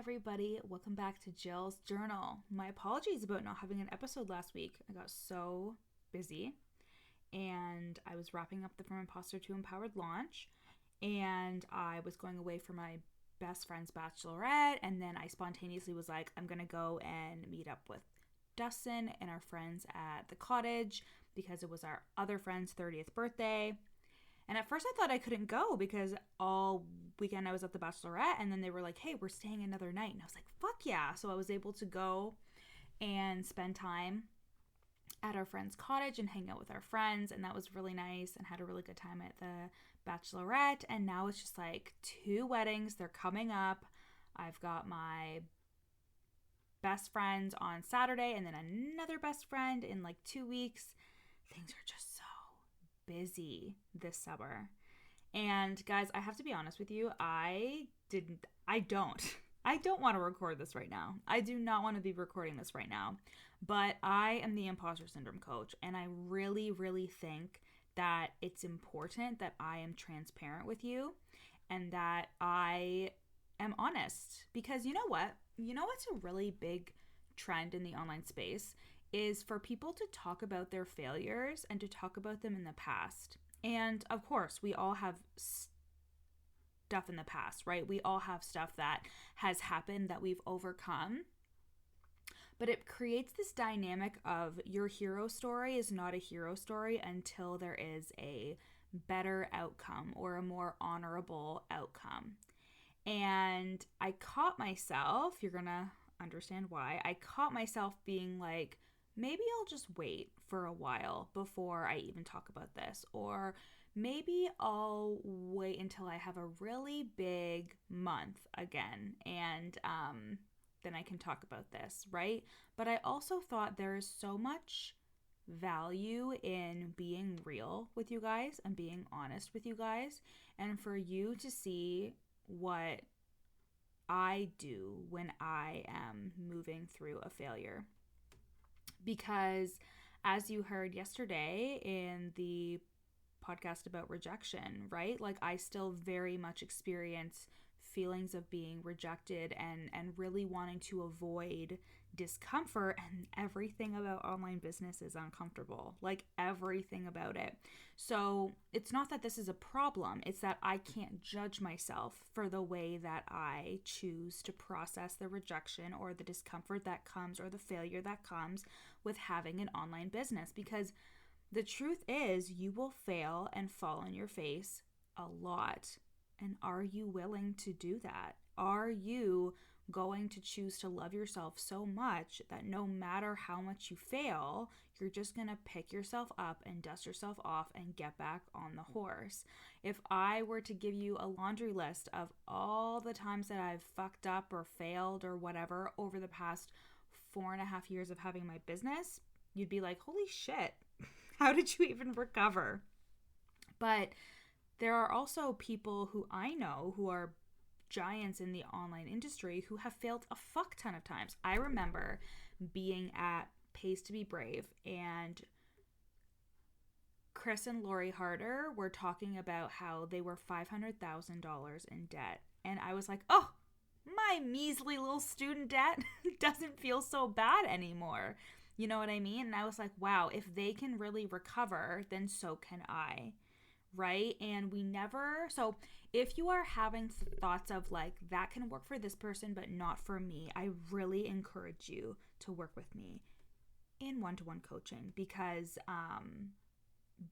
everybody. Welcome back to Jill's Journal. My apologies about not having an episode last week. I got so busy and I was wrapping up the From Imposter to Empowered launch, and I was going away for my best friend's bachelorette, and then I spontaneously was like, I'm gonna go and meet up with Dustin and our friends at the cottage because it was our other friend's 30th birthday. And at first I thought I couldn't go because all weekend I was at the bachelorette, and then they were like, hey, we're staying another night. And I was like, fuck yeah. So I was able to go and spend time at our friend's cottage and hang out with our friends, and that was really nice, and had a really good time at the bachelorette. And now it's just like 2 weddings. They're coming up. I've got my best friend on Saturday and then another best friend in like 2 weeks. Things are just so busy this summer. And guys, I have to be honest with you, I don't want to record this right now. I do not want to be recording this right now. But I am the imposter syndrome coach, and I really, really think that it's important that I am transparent with you and that I am honest. Because you know what? You know what's a really big trend in the online space is for people to talk about their failures and to talk about them in the past. And of course, we all have stuff in the past, right? We all have stuff that has happened that we've overcome. But it creates this dynamic of your hero story is not a hero story until there is a better outcome or a more honorable outcome. And I caught myself, you're going to understand why, I caught myself being like, maybe I'll just wait for a while before I even talk about this. Or maybe I'll wait until I have a really big month again and then I can talk about this, right? But I also thought there is so much value in being real with you guys and being honest with you guys, and for you to see what I do when I am moving through a failure. Because as you heard yesterday in the podcast about rejection, right? Like I still very much experience feelings of being rejected and really wanting to avoid discomfort, and everything about online business is uncomfortable, like everything about it. So it's not that this is a problem, it's that I can't judge myself for the way that I choose to process the rejection or the discomfort that comes or the failure that comes with having an online business, because the truth is you will fail and fall on your face a lot. And are you willing to do that? Are you going to choose to love yourself so much that no matter how much you fail, you're just going to pick yourself up and dust yourself off and get back on the horse? If I were to give you a laundry list of all the times that I've fucked up or failed or whatever over the past 4.5 years of having my business, you'd be like, holy shit, how did you even recover? But there are also people who I know who are giants in the online industry who have failed a fuck ton of times. I remember being at Pays to Be Brave, and Chris and Lori Harder were talking about how they were $500,000 in debt. And I was like, oh, my measly little student debt doesn't feel so bad anymore. You know what I mean? And I was like, wow, if they can really recover, then so can I. Right? And so if you are having thoughts of like, that can work for this person, but not for me, I really encourage you to work with me in one-to-one coaching, because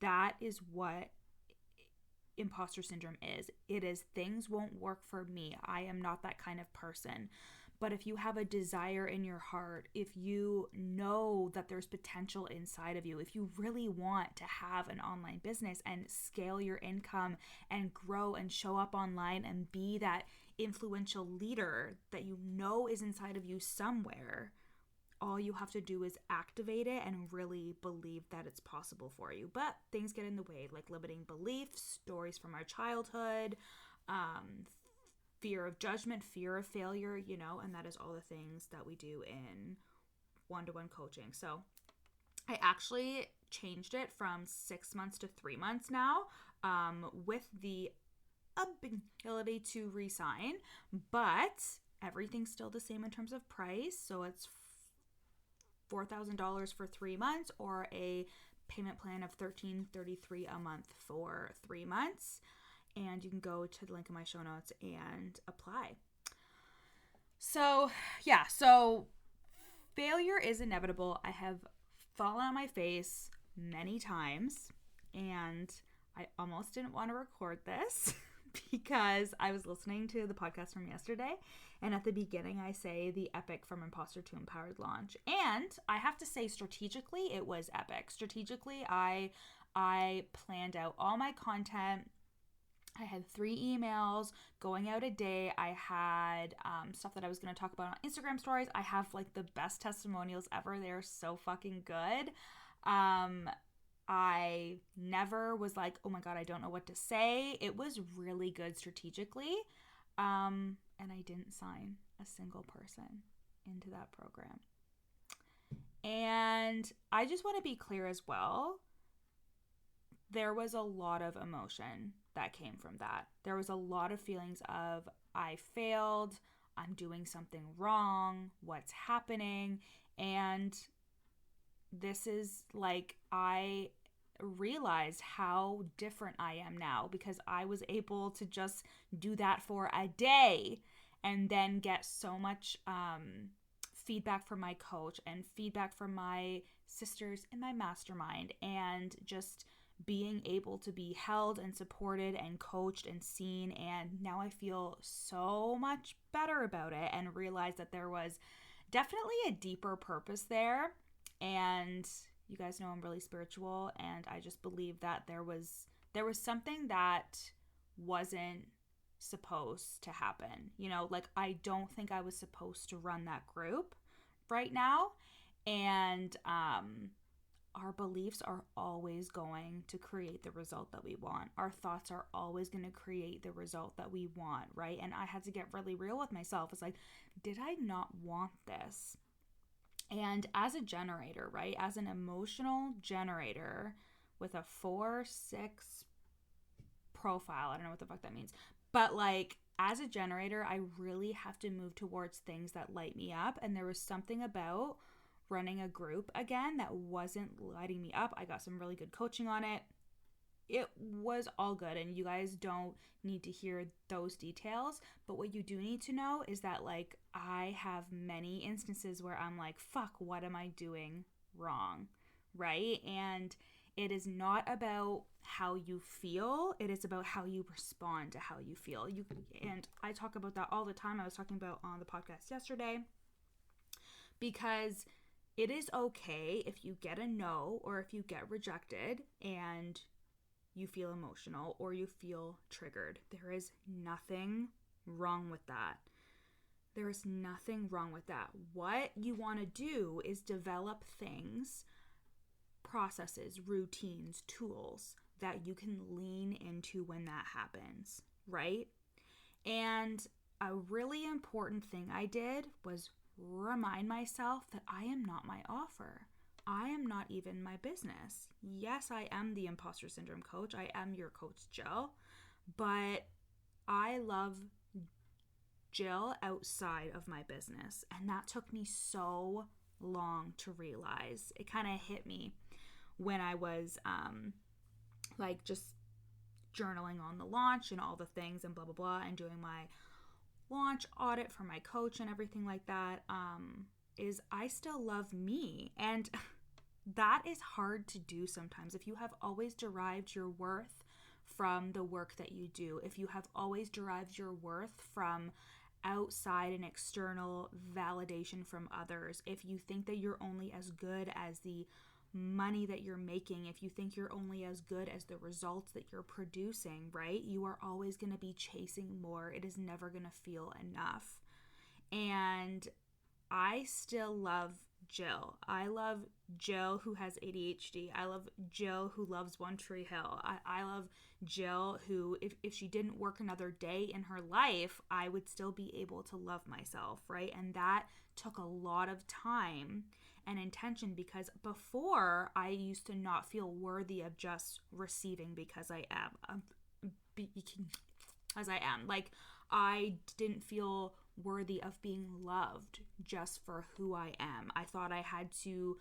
that is what imposter syndrome is. It is things won't work for me. I am not that kind of person. But if you have a desire in your heart, if you know that there's potential inside of you, if you really want to have an online business and scale your income and grow and show up online and be that influential leader that you know is inside of you somewhere, all you have to do is activate it and really believe that it's possible for you. But things get in the way, like limiting beliefs, stories from our childhood, fear of judgment, fear of failure, and that is all the things that we do in one-to-one coaching. So I actually changed it from 6 months to 3 months now, with the ability to resign, but everything's still the same in terms of price. So it's $4,000 for 3 months, or a payment plan of $1,333 a month for 3 months. And you can go to the link in my show notes and apply. So yeah, so failure is inevitable. I have fallen on my face many times, and I almost didn't want to record this because I was listening to the podcast from yesterday, and at the beginning I say the epic from imposter to empowered launch, and I have to say strategically it was epic. Strategically, I planned out all my content. I had 3 emails going out a day. I had stuff that I was going to talk about on Instagram stories. I have like the best testimonials ever. They're so fucking good. I never was like, oh my God, I don't know what to say. It was really good strategically. And I didn't sign a single person into that program. And I just want to be clear as well. There was a lot of emotion that came from that. There was a lot of feelings of, I failed, I'm doing something wrong, what's happening? And this is like, I realized how different I am now, because I was able to just do that for a day and then get so much feedback from my coach and feedback from my sisters in my mastermind, and just being able to be held and supported and coached and seen. And now I feel so much better about it and realize that there was definitely a deeper purpose there. And you guys know I'm really spiritual, and I just believe that there was something that wasn't supposed to happen. You know, like, I don't think I was supposed to run that group right now. And our beliefs are always going to create the result that we want. Our thoughts are always going to create the result that we want, right? And I had to get really real with myself. It's like, did I not want this? And as a generator, right? As an emotional generator with a 4-6 profile, I don't know what the fuck that means, but like, as a generator, I really have to move towards things that light me up. And there was something about running a group again that wasn't lighting me up. I got some really good coaching on it. It was all good, and you guys don't need to hear those details, but what you do need to know is that, like, I have many instances where I'm like, fuck, what am I doing wrong, right? And it is not about how you feel, it is about how you respond to how you feel. And I talk about that all the time. I was talking about on the podcast yesterday, because it is okay if you get a no, or if you get rejected and you feel emotional or you feel triggered. There is nothing wrong with that. There is nothing wrong with that. What you want to do is develop things, processes, routines, tools that you can lean into when that happens, right? And a really important thing I did was remind myself that I am not my offer. I am not even my business. Yes, I am the imposter syndrome coach. I am your coach, Jill. But I love Jill outside of my business. And that took me so long to realize. It kind of hit me when I was like just journaling on the launch and all the things and blah, blah, blah, and doing my launch audit for my coach and everything like that, is I still love me. And that is hard to do sometimes. If you have always derived your worth from the work that you do, if you have always derived your worth from outside and external validation from others, if you think that you're only as good as the money that you're making, if you think you're only as good as the results that you're producing, right? You are always going to be chasing more. It is never going to feel enough. And I still love Jill. I love Jill who has ADHD. I love Jill who loves One Tree Hill. I love Jill who, if she didn't work another day in her life, I would still be able to love myself, right? And that took a lot of time and intention, because before I used to not feel worthy of just receiving because I am. Like, I didn't feel worthy of being loved just for who I am. I thought I had to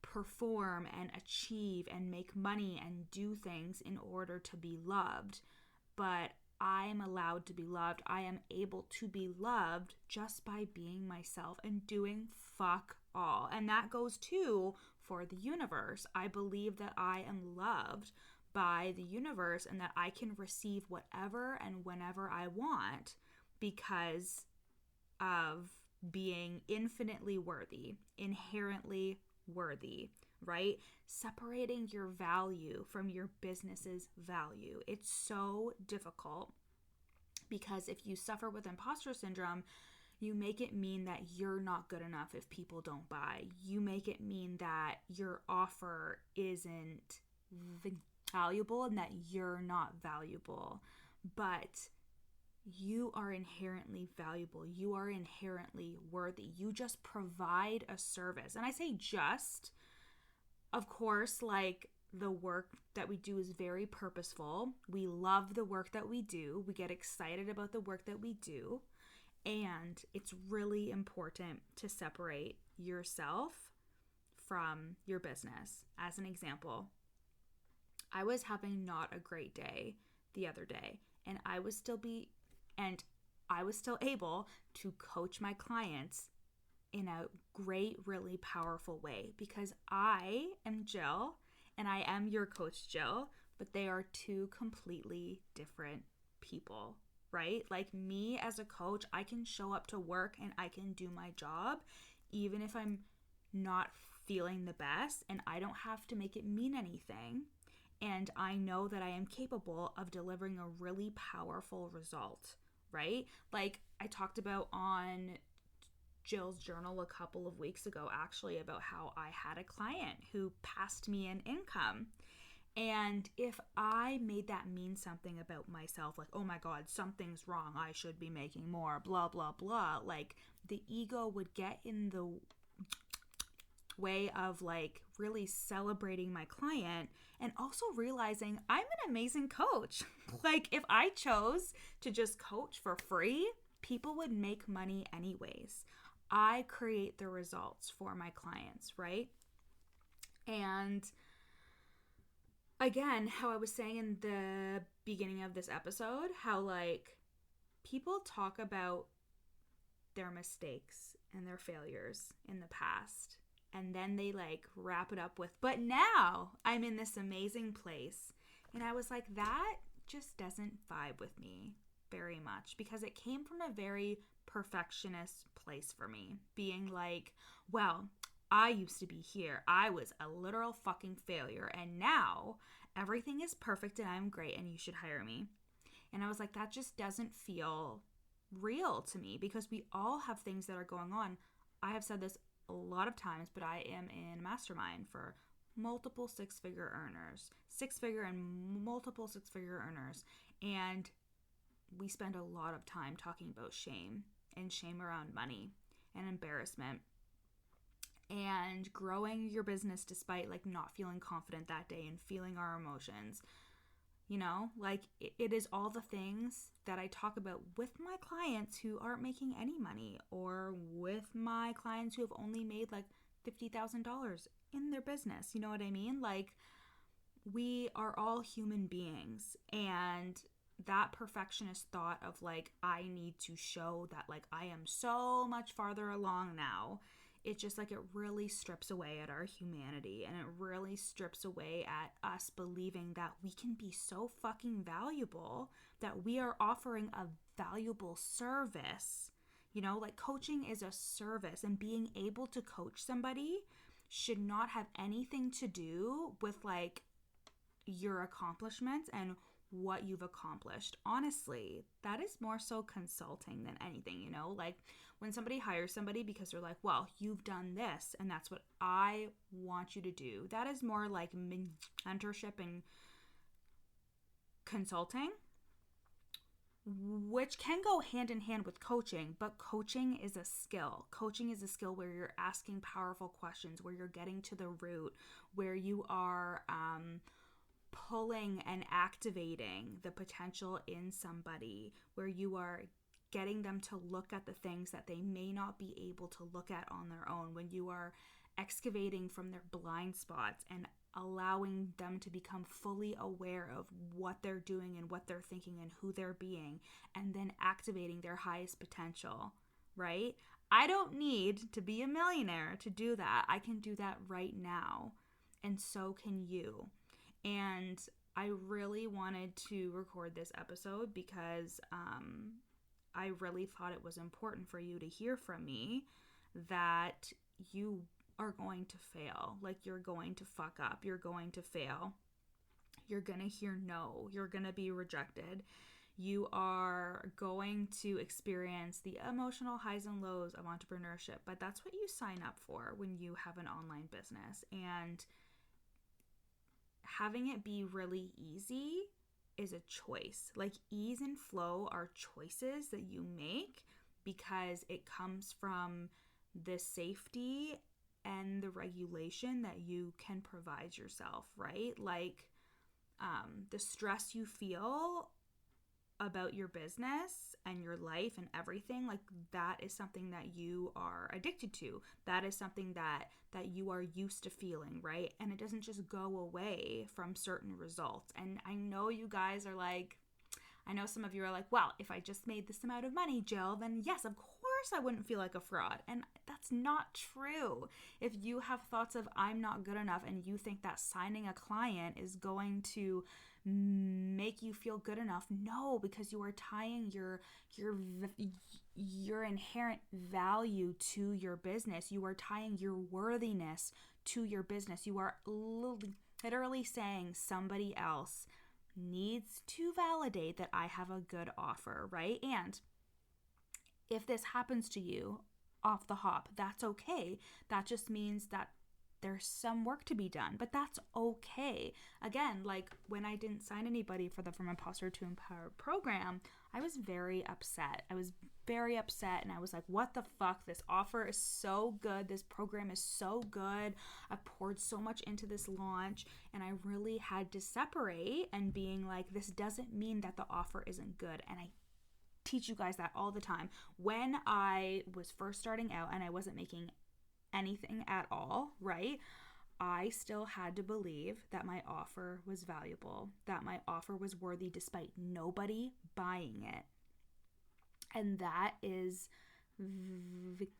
perform and achieve and make money and do things in order to be loved. But I am allowed to be loved. I am able to be loved just by being myself and doing fuck all. And that goes too for the universe. I believe that I am loved by the universe and that I can receive whatever and whenever I want because of being infinitely worthy, inherently worthy, right? Separating your value from your business's value. It's so difficult because if you suffer with imposter syndrome, you make it mean that you're not good enough if people don't buy. You make it mean that your offer isn't valuable and that you're not valuable. But you are inherently valuable. You are inherently worthy. You just provide a service. And I say just, of course, like the work that we do is very purposeful. We love the work that we do. We get excited about the work that we do. And it's really important to separate yourself from your business. As an example, I was having not a great day the other day, and I was still able to coach my clients in a great, really powerful way because I am Jill and I am your coach Jill, but they are two completely different people, right? Like me as a coach, I can show up to work and I can do my job even if I'm not feeling the best, and I don't have to make it mean anything. And I know that I am capable of delivering a really powerful result, right? Like I talked about on Jill's journal a couple of weeks ago, actually, about how I had a client who passed me an income. And if I made that mean something about myself, like, oh my God, something's wrong, I should be making more, blah, blah, blah, like the ego would get in the way of like really celebrating my client and also realizing I'm an amazing coach. Like if I chose to just coach for free, people would make money anyways. I create the results for my clients, right? And again, how I was saying in the beginning of this episode, how like people talk about their mistakes and their failures in the past, and then they like wrap it up with, but now I'm in this amazing place. And I was like, that just doesn't vibe with me very much because it came from a very perfectionist place for me, being like, well, I used to be here. I was a literal fucking failure. And now everything is perfect and I'm great and you should hire me. And I was like, that just doesn't feel real to me because we all have things that are going on. I have said this a lot of times, but I am in a mastermind for multiple six-figure earners, six-figure and multiple six-figure earners. And we spend a lot of time talking about shame and shame around money and embarrassment and growing your business despite like not feeling confident that day and feeling our emotions. You know, like it is all the things that I talk about with my clients who aren't making any money, or with my clients who have only made like $50,000 in their business. You know what I mean? Like we are all human beings, and that perfectionist thought of like, I need to show that like I am so much farther along now. It just like it really strips away at our humanity, and it really strips away at us believing that we can be so fucking valuable, that we are offering a valuable service. You know, like coaching is a service, and being able to coach somebody should not have anything to do with like your accomplishments and what you've accomplished. Honestly, that is more so consulting than anything, you know? Like when somebody hires somebody because they're like, well, you've done this and that's what I want you to do. That is more like mentorship and consulting, which can go hand in hand with coaching, but coaching is a skill. Coaching is a skill where you're asking powerful questions, where you're getting to the root, where you are pulling and activating the potential in somebody, where you are getting them to look at the things that they may not be able to look at on their own, when you are excavating from their blind spots and allowing them to become fully aware of what they're doing and what they're thinking and who they're being, and then activating their highest potential, right? I don't need to be a millionaire to do that. I can do that right now, and so can you. And I really wanted to record this episode because I really thought it was important for you to hear from me that you are going to fail. Like, you're going to fuck up. You're going to fail. You're going to hear no. You're going to be rejected. You are going to experience the emotional highs and lows of entrepreneurship, but that's what you sign up for when you have an online business. And having it be really easy is a choice. Like, ease and flow are choices that you make because it comes from the safety and the regulation that you can provide yourself, right? Like, the stress you feel about your business and your life and everything, like, that is something that you are addicted to. That is something that you are used to feeling, right? And it doesn't just go away from certain results. And I know you guys are like, I know some of you are like, well, if I just made this amount of money, Jill, then yes, of course I wouldn't feel like a fraud. And that's not true. If you have thoughts of I'm not good enough and you think that signing a client is going to make you feel good enough, no, because you are tying your inherent value to your business. You are tying your worthiness to your business. You are literally saying somebody else needs to validate that I have a good offer, right? And if this happens to you off the hop, that's okay. That just means that there's some work to be done, but that's okay. Again, like, when I didn't sign anybody for the From Imposter to Empowered program, I was very upset. And I was like, what the fuck? This offer is so good. This program is so good. I poured so much into this launch, and I really had to separate and being like, this doesn't mean that the offer isn't good. And I teach you guys that all the time. When I was first starting out and I wasn't making anything at all, right? I still had to believe that my offer was valuable, that my offer was worthy despite nobody buying it. And that is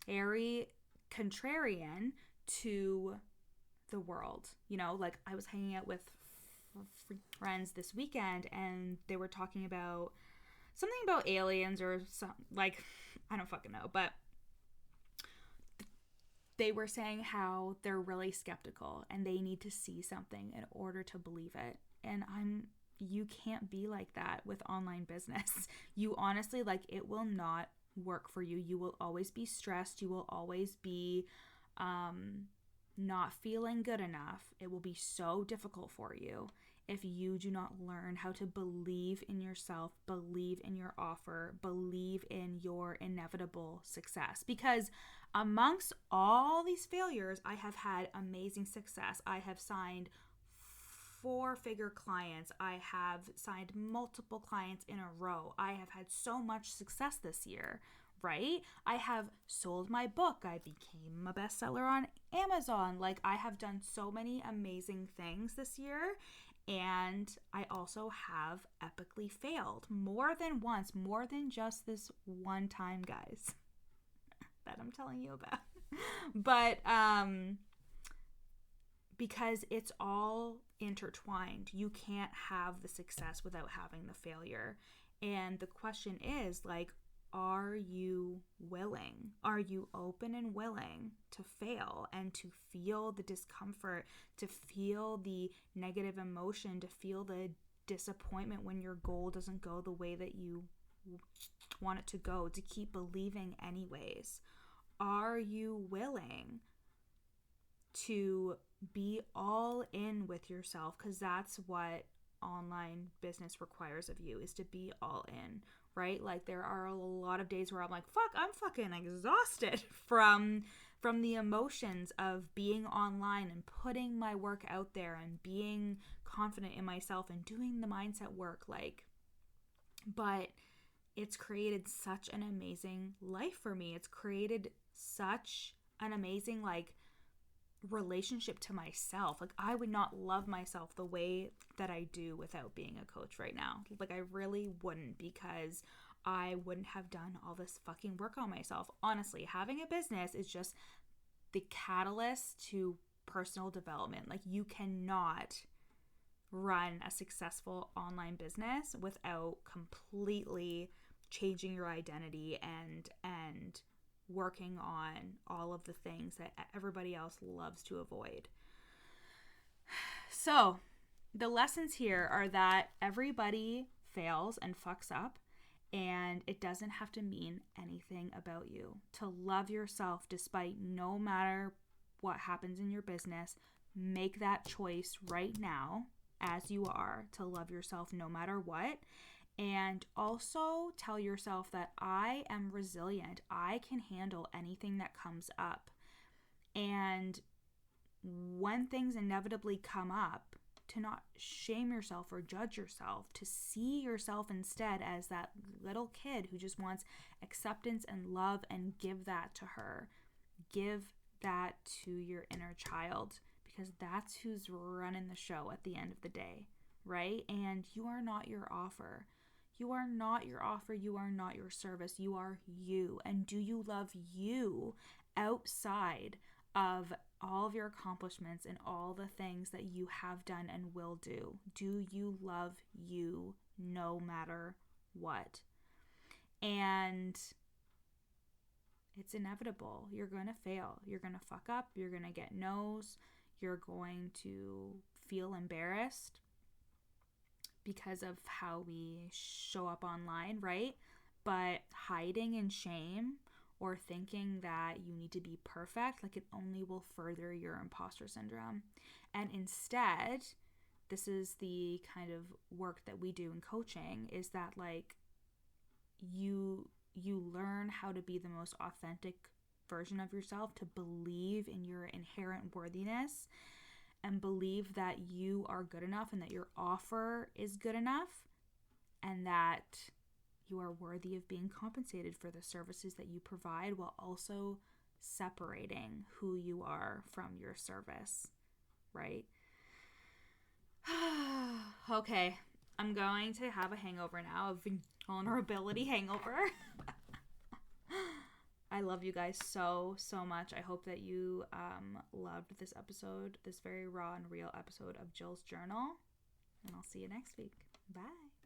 very contrarian to the world. You know, like, I was hanging out with friends this weekend and they were talking about something about aliens or some, like, I don't fucking know, but they were saying how they're really skeptical and they need to see something in order to believe it. And you can't be like that with online business. You honestly, like, it will not work for you. You will always be stressed. You will always be not feeling good enough. It will be so difficult for you if you do not learn how to believe in yourself, believe in your offer, believe in your inevitable success. Because amongst all these failures, I have had amazing success. I have signed 4-figure clients. I have signed multiple clients in a row. I have had so much success this year, right? I have sold my book. I became a bestseller on Amazon. Like, I have done so many amazing things this year. And I also have epically failed more than once, more than just this one time, guys, that I'm telling you about. But because it's all intertwined, you can't have the success without having the failure. And the question is, like, are you willing? Are you open and willing to fail and to feel the discomfort, to feel the negative emotion, to feel the disappointment when your goal doesn't go the way that you want it to go, to keep believing anyways? Are you willing to be all in with yourself? Because that's what online business requires of you, is to be all in, right? Like, there are a lot of days where I'm like, fuck, I'm fucking exhausted from the emotions of being online and putting my work out there and being confident in myself and doing the mindset work. Like, but it's created such an amazing life for me. It's created such an amazing relationship to myself. Like, I would not love myself the way that I do without being a coach right now. Like, I really wouldn't, because I wouldn't have done all this fucking work on myself. Honestly, having a business is just the catalyst to personal development. Like, you cannot run a successful online business without completely changing your identity and working on all of the things that everybody else loves to avoid. So, the lessons here are that everybody fails and fucks up, and it doesn't have to mean anything about you. To love yourself despite no matter what happens in your business, make that choice right now as you are to love yourself no matter what. And also tell yourself that I am resilient. I can handle anything that comes up. And when things inevitably come up, to not shame yourself or judge yourself, to see yourself instead as that little kid who just wants acceptance and love, and give that to her. Give that to your inner child, because that's who's running the show at the end of the day, right? And you are not your offer. You are not your offer. You are not your service. You are you. And do you love you outside of all of your accomplishments and all the things that you have done and will do? Do you love you no matter what? And it's inevitable. You're going to fail. You're going to fuck up. You're going to get no's. You're going to feel embarrassed because of how we show up online, right? But hiding in shame or thinking that you need to be perfect, like, it only will further your imposter syndrome. And instead, this is the kind of work that we do in coaching, is that like you learn how to be the most authentic version of yourself, to believe in your inherent worthiness and believe that you are good enough and that your offer is good enough and that you are worthy of being compensated for the services that you provide, while also separating who you are from your service, right? Okay, I'm going to have a hangover now, a vulnerability hangover. I love you guys so much. I hope that you loved this episode, this very raw and real episode of Jill's Journal. And I'll see you next week. Bye.